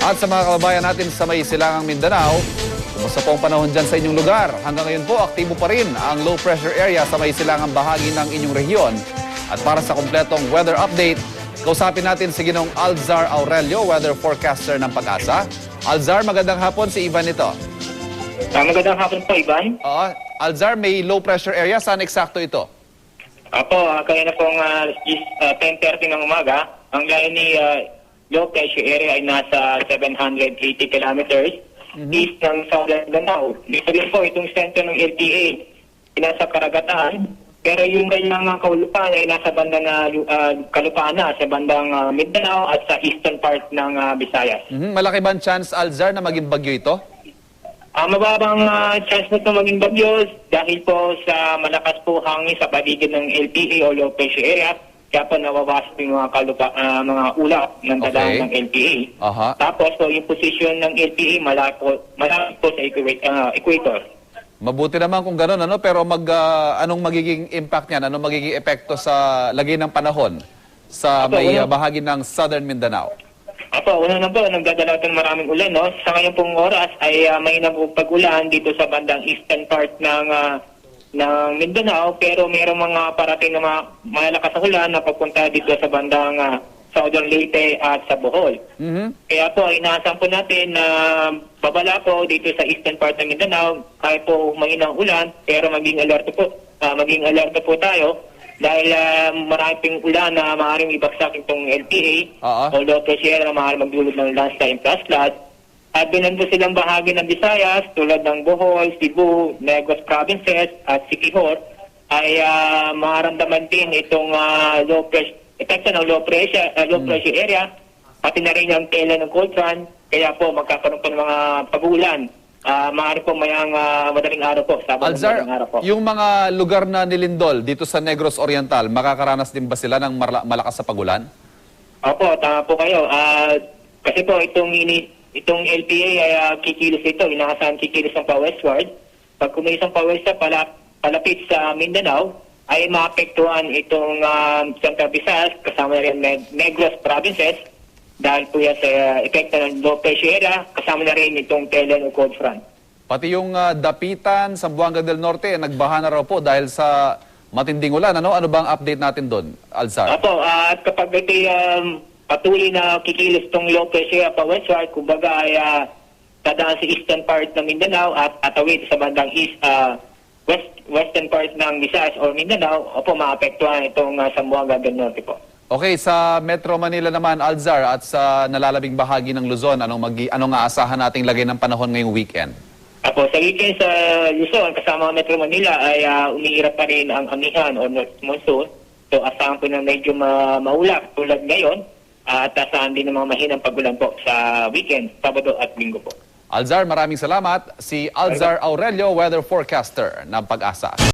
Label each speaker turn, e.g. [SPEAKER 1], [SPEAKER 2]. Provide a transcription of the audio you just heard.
[SPEAKER 1] At sa mga kababayan natin sa may silangang Mindanao, kumusta po ang panahon dyan sa inyong lugar? Hanggang ngayon po, aktibo pa rin ang low pressure area sa may silangang bahagi ng inyong rehiyon. At para sa kompletong weather update, kausapin natin si Ginong Alzar Aurelio, weather forecaster ng Pag-asa. Alzar, magandang hapon, si Ivan ito.
[SPEAKER 2] Magandang hapon po, Ivan.
[SPEAKER 1] Alzar, may low pressure area. Saan eksakto ito?
[SPEAKER 2] Apo, kaya na pong 10:30 ng umaga. Ang layo ni low pressure area ay nasa 780 kilometers east ng Southern Mindanao. Dito rin po itong sentro ng LTA, nasa karagatan. Pero yung kanyang kaulupan ay nasa bandang kalupaan na, sa bandang Mindanao at sa eastern part ng Visayas.
[SPEAKER 1] Malaki ba ang chance, Alzar, na maging bagyo ito?
[SPEAKER 2] Mababang chance na ito maging bagyo dahil po sa malakas po hangin sa paligid ng LPA o low pressure area. Kaya po nawawasok yung mga ulap ng dadaan ng LPA. Tapos po yung position ng LPA malapit po sa equator.
[SPEAKER 1] Mabuti naman kung gano'n, pero anong magiging impact niyan? Anong magiging epekto sa lagay ng panahon sa may bahagi ng Southern Mindanao?
[SPEAKER 2] Apo, una na po, nagdadala ito ng maraming ulan, no? Sa ngayon pong oras ay may pag-ulan dito sa bandang eastern part ng Mindanao, pero mayroong mga parating na malakas na ulan na papunta dito sa bandang Southern Leyte at sa Bohol. Kaya po, inaasahan po natin na babala po dito sa eastern part ng Mindanao, kahit po mahinang ulan, pero maging alerto po tayo. Dahil maraming ulan na maaaring ibagsak itong LPA o low pressure na maaaring magdulot ng landslide plus flood. At binan po silang bahagi ng Visayas tulad ng Bohol, Cebu, Negros Provinces at Siquijor ay maramdaman din itong low pressure area, pati na rin ang tela ng cold front. Kaya po magkakaroon po ng mga pag-uulan. Maaari po mayang madaling araw po.
[SPEAKER 1] Alzar, yung mga lugar na nilindol dito sa Negros Oriental, makakaranas din ba sila ng malakas sa pagulan? Opo,
[SPEAKER 2] tama po kayo. Kasi po itong LPA ay kikilos ito. Inaasahan kikilos ng pa-westward. Pag kumilos ang pa-westward palapit sa Mindanao, ay maapektuhan itong Central Visayas, kasama na rin Negros Provinces, dahil po yan sa epekto ng low pressure area, kasama na rin itong tela ng cold front.
[SPEAKER 1] Pati yung Dapitan, Zamboanga del Norte, nagbaha na raw po dahil sa matinding ulan. Ano bang update natin doon, Alzar?
[SPEAKER 2] Opo, at kapag ito patuloy na kikilos itong low pressure pa westward, kumbaga ay dadaan sa eastern part ng Mindanao at atawid sa bandang western part ng Visayas o Mindanao, opo, maapektuhan itong Zamboanga del Norte po.
[SPEAKER 1] Okay, sa Metro Manila naman, Alzar, at sa nalalabing bahagi ng Luzon, anong aasahan nating lagay ng panahon ngayong weekend?
[SPEAKER 2] Apo, sa weekend sa Luzon, kasama ang Metro Manila, ay umiirap pa rin ang amihan o north monsoon. So, asahan po na medyo maulap tulad ngayon at asahan din ng mga mahinang pagulan po sa weekend, Sabado at Linggo po.
[SPEAKER 1] Alzar, maraming salamat. Si Alzar Aurelio, weather forecaster ng Pag-asa.